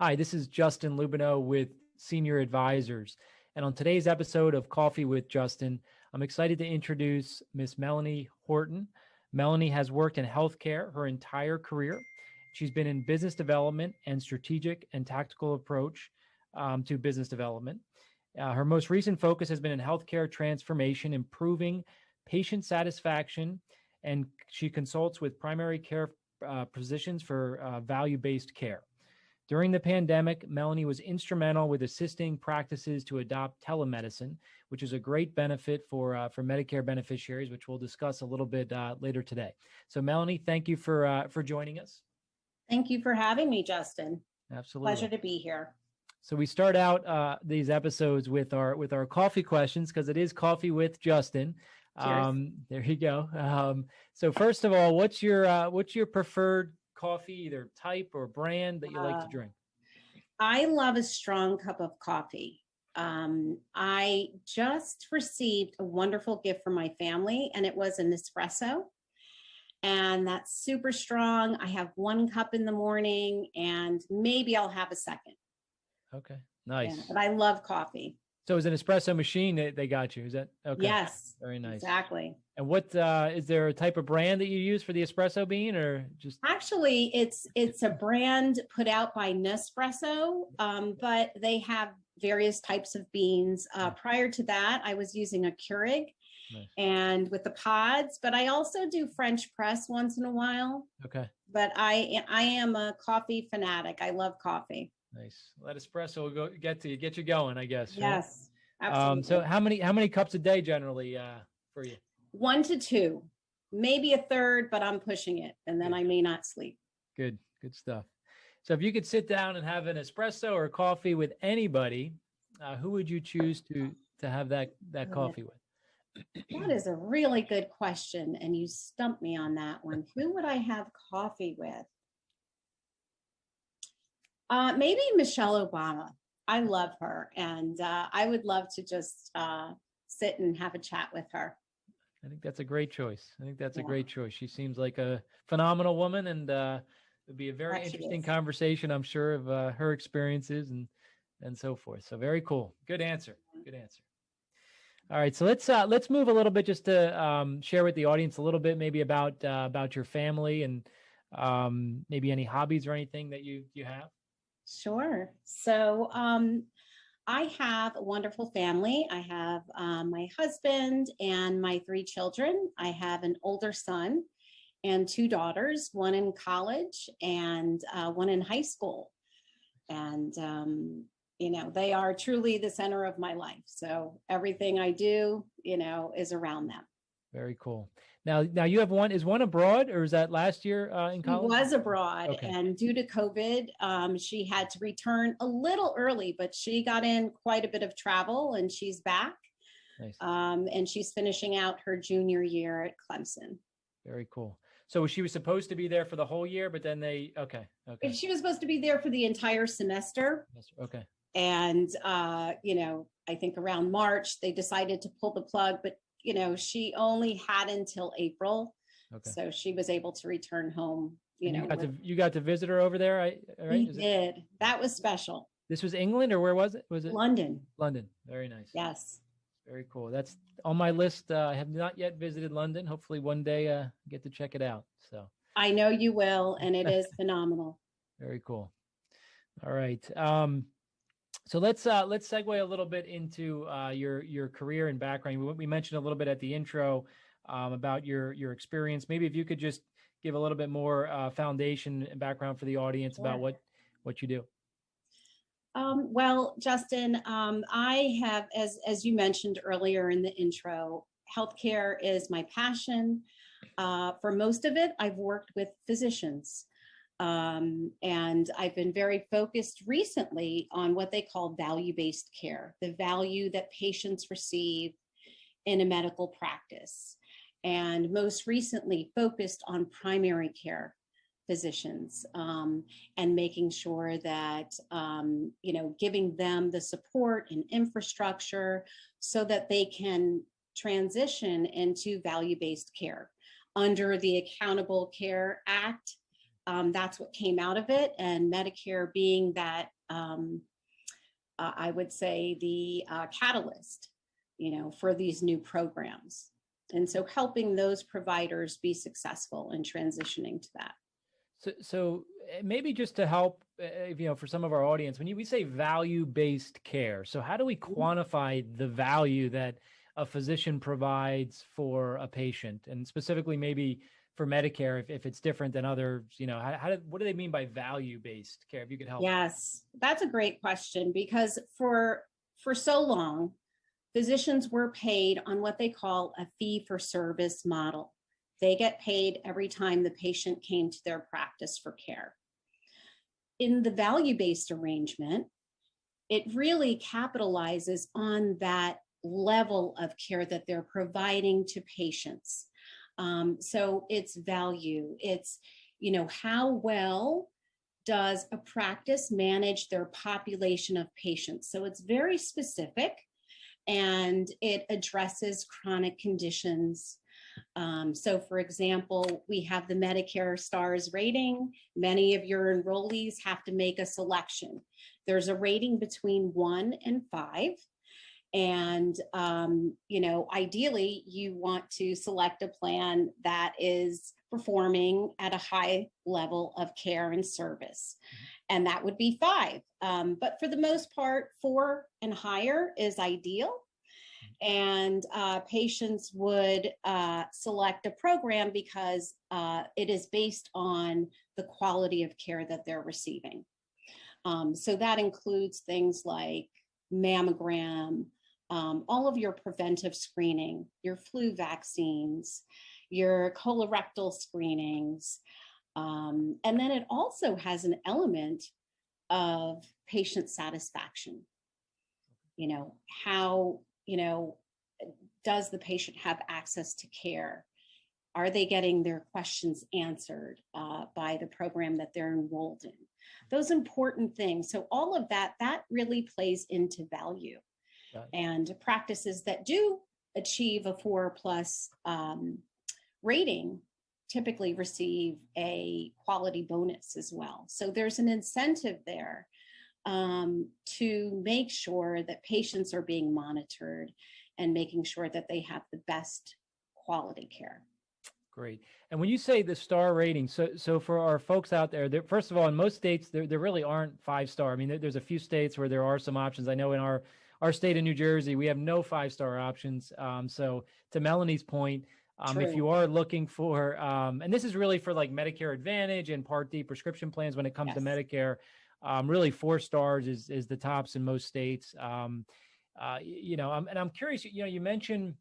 Hi, this is Justin Lubino with Senior Advisors. And on today's episode of Coffee with Justin, I'm excited to introduce Miss Melanie Horton. Melanie has worked in healthcare her entire career. She's been in business development and strategic and tactical approach to business development. Her most recent focus has been in healthcare transformation, improving patient satisfaction, and she consults with primary care physicians for value-based care. During the pandemic, Melanie was instrumental with assisting practices to adopt telemedicine, which is a great benefit for Medicare beneficiaries, which we'll discuss a little bit later today. So, Melanie, thank you for joining us. Thank you for having me, Justin. Absolutely, pleasure to be here. So we start out these episodes with our coffee questions because it is Coffee with Justin. There you go. So first of all, what's your preferred coffee, either type or brand that you like to drink? I love a strong cup of coffee. I just received a wonderful gift from my family, and it was an espresso. And that's super strong. I have one cup in the morning, and maybe I'll have a second. Okay, nice. Yeah, but I love coffee. So it's an espresso machine they got you. Is that okay? Yes. Very nice. Exactly. And what is there a type of brand that you use for the espresso bean, or just? Actually, it's a brand put out by Nespresso, but they have various types of beans. Prior to that, I was using a Keurig. Nice. And with the pods, but I also do French press once in a while. Okay. But I am a coffee fanatic. I love coffee. Nice. That espresso will get you going, I guess. Yes, right? Absolutely. So how many cups a day generally for you? 1 to 2, maybe a third, but I'm pushing it, and then I may not sleep. Good stuff. So if you could sit down and have an espresso or coffee with anybody, who would you choose to have that coffee with? That is a really good question, and you stumped me on that one. Who would I have coffee with? Maybe Michelle Obama. I love her, and I would love to just sit and have a chat with her. I think that's a great choice. A great choice. She seems like a phenomenal woman, and it'd be a very interesting conversation, I'm sure, of her experiences and so forth. So very cool. Good answer. All right, so let's move a little bit just to share with the audience a little bit maybe about your family and maybe any hobbies or anything that you have. Sure. So I have a wonderful family. I have my husband and my 3 children. I have an older son and 2 daughters, one in college and one in high school. And they are truly the center of my life. So everything I do, is around them. Very cool. Now you have one. Is one abroad, or is that last year in college? She was abroad, okay. And due to COVID, she had to return a little early, but she got in quite a bit of travel, and she's back. Nice. And she's finishing out her junior year at Clemson. Very cool. So she was supposed to be there for the whole year, but then okay. She was supposed to be there for the entire semester. Okay. And I think around March they decided to pull the plug, but she only had until April. Okay. So she was able to return home. You got to visit her over there, right? We did. That was special. This was England, or where was it? Was it London? London. Very nice. Yes. Very cool. That's on my list. I have not yet visited London. Hopefully one day get to check it out. So I know you will, and it is phenomenal. Very cool. All right. So let's segue a little bit into your career and background. We mentioned a little bit at the intro about your experience. Maybe if you could just give a little bit more foundation and background for the audience. Sure. About what you do. Well, Justin, I have, as you mentioned earlier in the intro, healthcare is my passion. For most of it, I've worked with physicians. And I've been very focused recently on what they call value-based care, the value that patients receive in a medical practice, and most recently focused on primary care physicians, and making sure that, giving them the support and infrastructure so that they can transition into value-based care under the Accountable Care Act. that's what came out of it. And Medicare being that, I would say the catalyst, for these new programs. And so helping those providers be successful in transitioning to that. So maybe just to help, for some of our audience, when we say value-based care, so how do we quantify the value that a physician provides for a patient, and specifically maybe for Medicare, if it's different than others, what do they mean by value-based care? If you could help. Yes, that's a great question, because for so long, physicians were paid on what they call a fee-for-service model. They get paid every time the patient came to their practice for care. In the value-based arrangement, it really capitalizes on that level of care that they're providing to patients. So it's value. It's, how well does a practice manage their population of patients? So it's very specific, and it addresses chronic conditions. So for example, we have the Medicare Stars rating. Many of your enrollees have to make a selection. There's a rating between 1 and 5. And, ideally you want to select a plan that is performing at a high level of care and service. And that would be 5. But for the most part, 4 and higher is ideal. And patients would select a program because it is based on the quality of care that they're receiving. So that includes things like mammogram, all of your preventive screening, your flu vaccines, your colorectal screenings. And then it also has an element of patient satisfaction. How, does the patient have access to care? Are they getting their questions answered by the program that they're enrolled in? Those important things. So all of that really plays into value. And practices that do achieve a 4+ rating typically receive a quality bonus as well. So there's an incentive there to make sure that patients are being monitored and making sure that they have the best quality care. Great. And when you say the star rating, so for our folks out there, first of all, in most states, there really aren't 5-star. I mean, there's a few states where there are some options. I know in our state of New Jersey, we have no 5-star options. So to Melanie's point, if you are looking for, and this is really for like Medicare Advantage and Part D prescription plans when it comes to Medicare, really 4 stars is the tops in most states. And I'm curious, you mentioned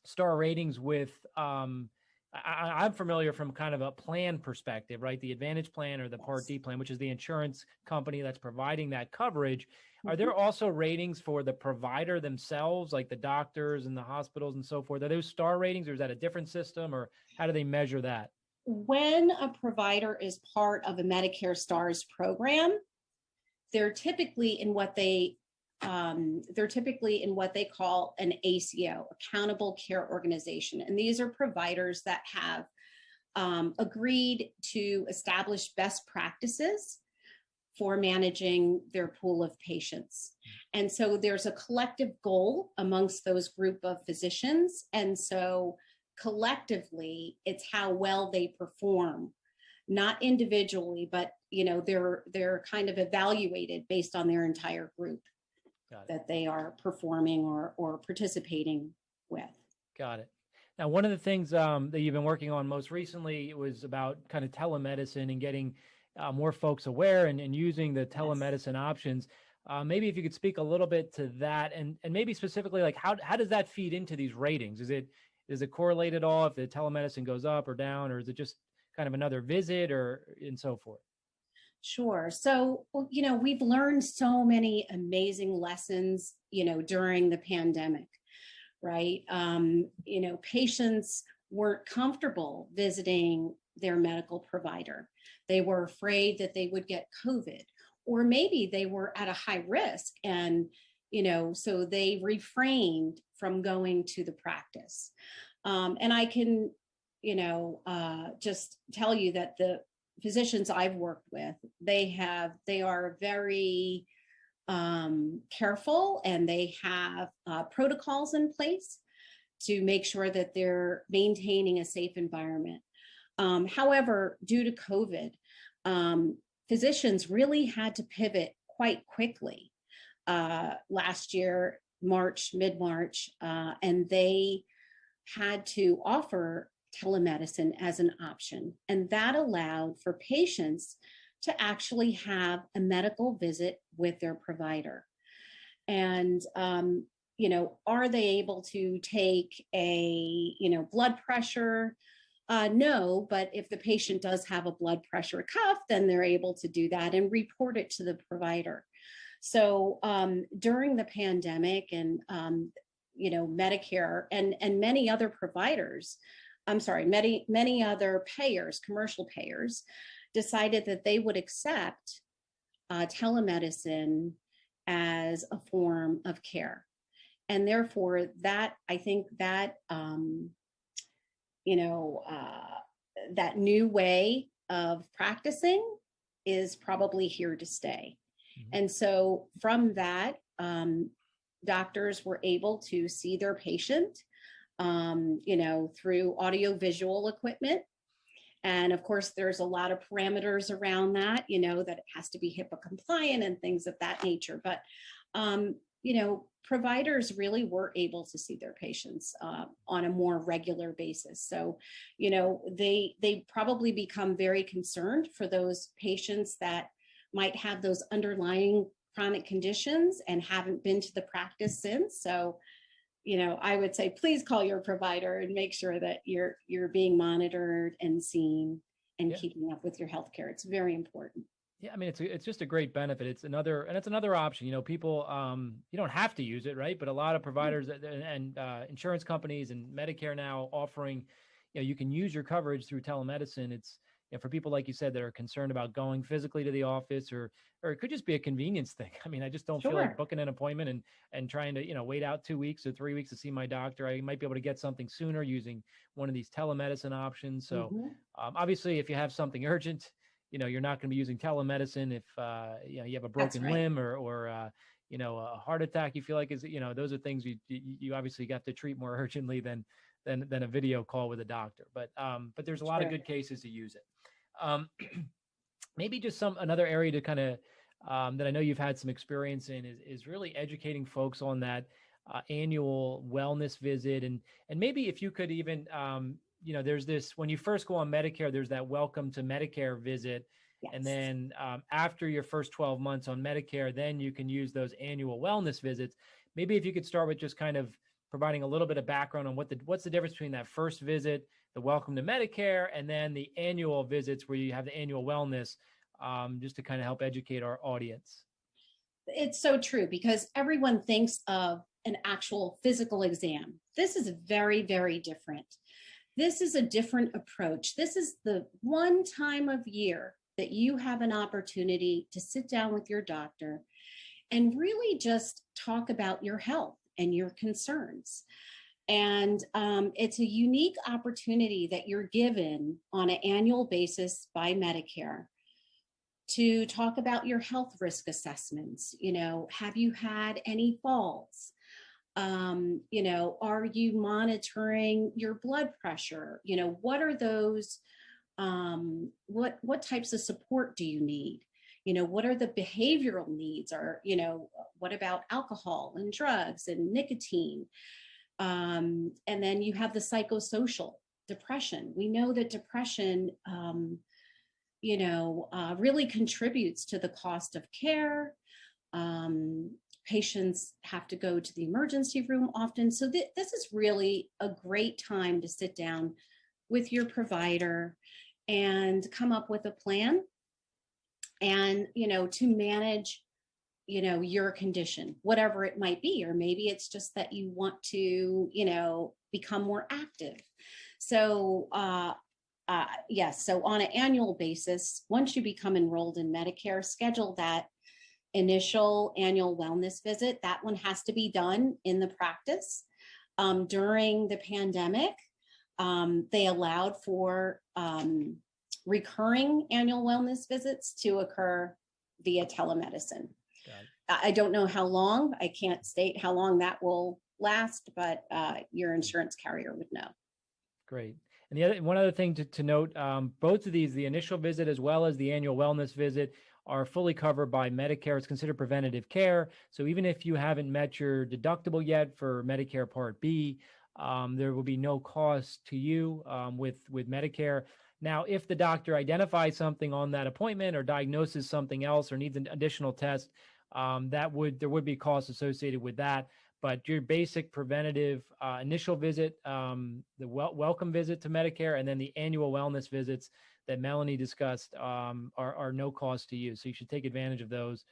star ratings with, I'm familiar from kind of a plan perspective, right? The Advantage plan or the Part D plan, which is the insurance company that's providing that coverage. Are there also ratings for the provider themselves, like the doctors and the hospitals and so forth? Are those star ratings, or is that a different system, or how do they measure that? When a provider is part of a Medicare Stars program, they're typically in what they call an ACO, Accountable Care Organization. And these are providers that have agreed to establish best practices for managing their pool of patients. And so there's a collective goal amongst those group of physicians. And so collectively, it's how well they perform, not individually, but they're kind of evaluated based on their entire group that they are performing or participating with. Got it. Now, one of the things that you've been working on most recently was about kind of telemedicine and getting more folks aware and using the telemedicine options. Maybe if you could speak a little bit to that, and maybe specifically, like how does that feed into these ratings? Is it correlate at all if the telemedicine goes up or down, or is it just kind of another visit and so forth? Sure. So, we've learned so many amazing lessons, during the pandemic, right? Patients weren't comfortable visiting their medical provider. They were afraid that they would get COVID, or maybe they were at a high risk. And, so they refrained from going to the practice. And I can, just tell you that physicians I've worked with, they are very careful, and they have protocols in place to make sure that they're maintaining a safe environment. However, due to COVID, physicians really had to pivot quite quickly last year, mid-March, and they had to offer telemedicine as an option. And that allowed for patients to actually have a medical visit with their provider. And, are they able to take a, blood pressure? No, but if the patient does have a blood pressure cuff, then they're able to do that and report it to the provider. So during the pandemic, and Medicare and many other providers, many other payers, commercial payers, decided that they would accept telemedicine as a form of care. And therefore, that that new way of practicing is probably here to stay. Mm-hmm. And so from that, doctors were able to see their patient, through audiovisual equipment. And of course, there's a lot of parameters around that, that it has to be HIPAA compliant and things of that nature. But, providers really were able to see their patients on a more regular basis. So, they probably become very concerned for those patients that might have those underlying chronic conditions and haven't been to the practice since. So, I would say, please call your provider and make sure that you're being monitored and seen and keeping up with your healthcare. It's very important. Yeah, I mean, it's just a great benefit. It's another option. People, you don't have to use it, right? But a lot of providers and insurance companies and Medicare now offering, you can use your coverage through telemedicine. It's for people, like you said, that are concerned about going physically to the office, or it could just be a convenience thing. I mean, I just don't feel like booking an appointment and trying to, wait out 2 weeks or 3 weeks to see my doctor. I might be able to get something sooner using one of these telemedicine options. So obviously, if you have something urgent, you're not going to be using telemedicine if, you have a broken limb or a heart attack you feel like is, those are things you obviously got to treat more urgently than a video call with a doctor. But there's a lot of good cases to use it. Maybe just another area to kind of that I know you've had some experience in is really educating folks on that annual wellness visit, and maybe if you could even there's this, when you first go on Medicare, there's that welcome to Medicare visit. Yes. And then after your first 12 months on Medicare, then you can use those annual wellness visits. Maybe if you could start with just kind of providing a little bit of background on what's the difference between that first visit, the welcome to Medicare, and then the annual visits where you have the annual wellness, just to kind of help educate our audience. It's so true, because everyone thinks of an actual physical exam. This is very, very different. This is a different approach. This is the one time of year that you have an opportunity to sit down with your doctor and really just talk about your health and your concerns. And it's a unique opportunity that you're given on an annual basis by Medicare to talk about your health risk assessments. Have you had any falls? Are you monitoring your blood pressure? What are those, what types of support do you need? What are the behavioral needs? What about alcohol and drugs and nicotine? And then you have the psychosocial depression. We know that depression, really contributes to the cost of care. Patients have to go to the emergency room often. So this is really a great time to sit down with your provider and come up with a plan and, to manage, your condition, whatever it might be. Or maybe it's just that you want to, become more active. So, yes. So on an annual basis, once you become enrolled in Medicare, schedule that initial annual wellness visit. That one has to be done in the practice. During the pandemic, they allowed for recurring annual wellness visits to occur via telemedicine. I don't know how long. I can't state how long that will last, but your insurance carrier would know. Great. And one other thing to note, both of these, the initial visit as well as the annual wellness visit, are fully covered by Medicare. It's considered preventative care. So even if you haven't met your deductible yet for Medicare Part B, there will be no cost to you with Medicare. Now, if the doctor identifies something on that appointment or diagnoses something else or needs an additional test, there would be costs associated with that. But your basic preventative initial visit, the welcome visit to Medicare, and then the annual wellness visits that Melanie discussed are no cost to you. So you should take advantage of those,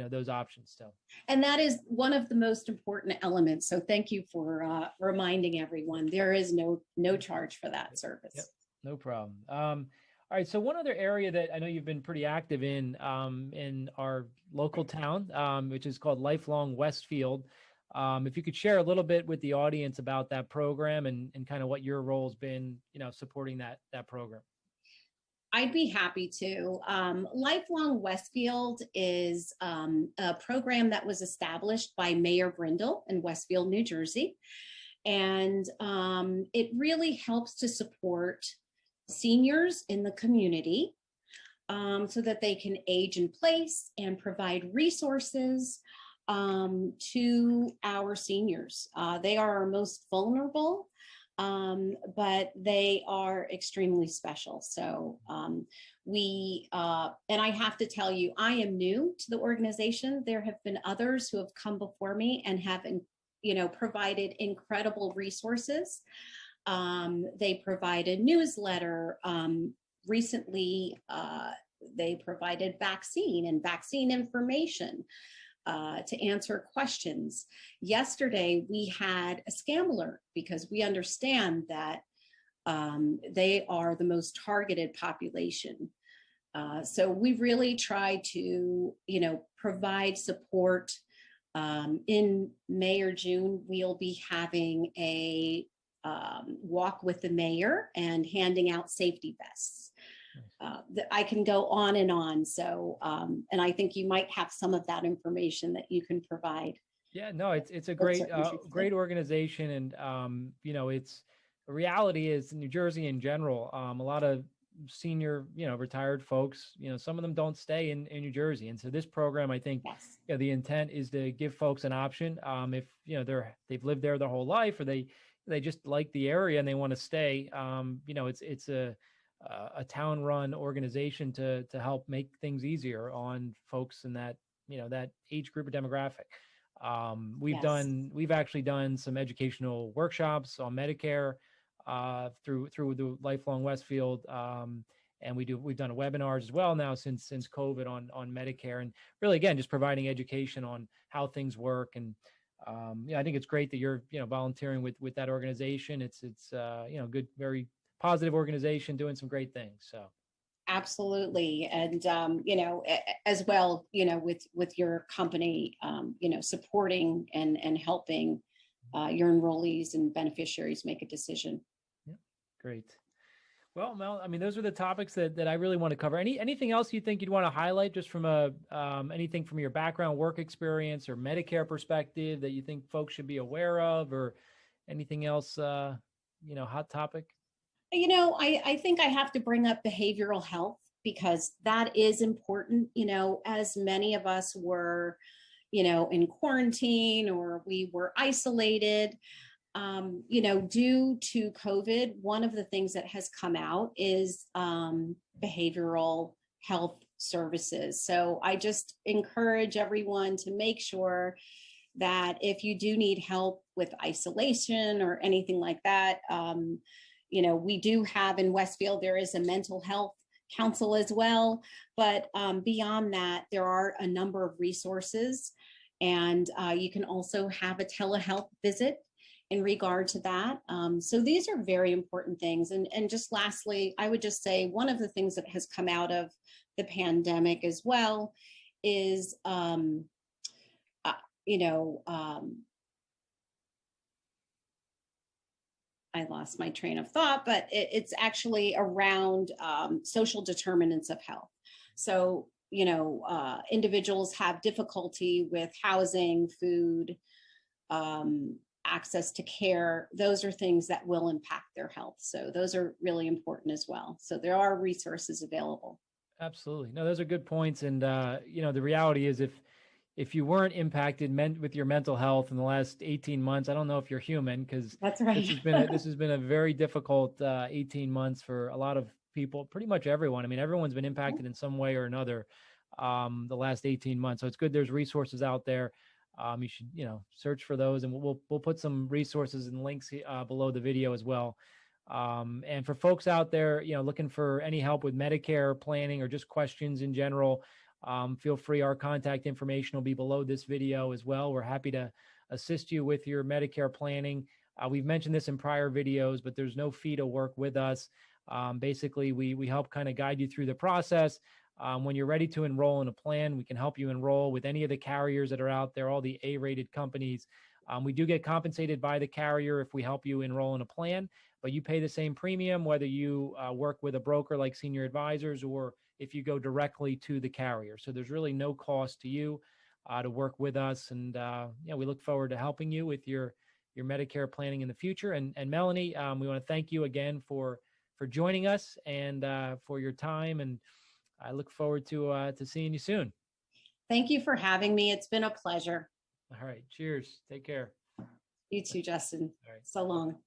those options still. And that is one of the most important elements. So thank you for reminding everyone there is no charge for that service. Yep, no problem. All right. So one other area that I know you've been pretty active in our local town, which is called Lifelong Westfield. If you could share a little bit with the audience about that program and kind of what your role's been, supporting that program. I'd be happy to. Lifelong Westfield is a program that was established by Mayor Brindle in Westfield, New Jersey. And it really helps to support seniors in the community so that they can age in place and provide resources to our seniors. They are our most vulnerable, but they are extremely special. So and I have to tell you, I am new to the organization. There have been others who have come before me and have provided incredible resources. They provide a newsletter. Recently, they provided vaccine information to answer questions. Yesterday, we had a scam alert because we understand that they are the most targeted population. So we really try to, provide support. In May or June, we'll be having a walk with the mayor and handing out safety vests. I can go on and on. So, and I think you might have some of that information that you can provide. Yeah, no, it's a great organization, and it's the reality is in New Jersey in general, a lot of senior, retired folks, some of them don't stay in New Jersey, and so this program, I think, yes. The intent is to give folks an option. If they've lived there their whole life, or they just like the area and they want to stay, it's a town-run organization to help make things easier on folks in that that age group or demographic. We've actually done some educational workshops on Medicare through the Lifelong Westfield, and we've done webinars as well now since COVID on Medicare, and really again just providing education on how things work. And I think it's great that you're volunteering with that organization. It's good, very positive organization doing some great things. So absolutely. And as well, with your company, supporting and helping your enrollees and beneficiaries make a decision. Yeah, great. Well, Mel, I mean, those are the topics that I really want to cover. Anything else you think you'd want to highlight, just from anything from your background, work experience, or Medicare perspective that you think folks should be aware of, or anything else, hot topic? I think I have to bring up behavioral health because that is important, as many of us were, in quarantine or we were isolated, due to COVID. One of the things that has come out is behavioral health services. So I just encourage everyone to make sure that if you do need help with isolation or anything like that, we do have in Westfield, there is a mental health council as well. But beyond that, there are a number of resources. And you can also have a telehealth visit in regard to that. So these are very important things. And just lastly, I would just say one of the things that has come out of the pandemic as well is, I lost my train of thought, but it's actually around social determinants of health. So, individuals have difficulty with housing, food, access to care. Those are things that will impact their health. So those are really important as well. So there are resources available. Absolutely. No, those are good points. And, the reality is if you weren't impacted with your mental health in the last 18 months, I don't know if you're human, because That's right. this has been a very difficult 18 months for a lot of people, pretty much everyone. I mean, everyone's been impacted in some way or another the last 18 months. So it's good there's resources out there. You should, search for those, and we'll put some resources and links below the video as well. And for folks out there, looking for any help with Medicare planning or just questions in general, feel free. Our contact information will be below this video as well. We're happy to assist you with your Medicare planning. We've mentioned this in prior videos, but there's no fee to work with us. Basically, we help kind of guide you through the process. When you're ready to enroll in a plan, we can help you enroll with any of the carriers that are out there, all the A-rated companies. We do get compensated by the carrier if we help you enroll in a plan, but you pay the same premium whether you work with a broker like Senior Advisors or if you go directly to the carrier. So there's really no cost to you to work with us. And we look forward to helping you with your Medicare planning in the future. And Melanie, we want to thank you again for joining us and for your time. And I look forward to seeing you soon. Thank you for having me. It's been a pleasure. All right. Cheers. Take care. You too, Justin. All right. So long.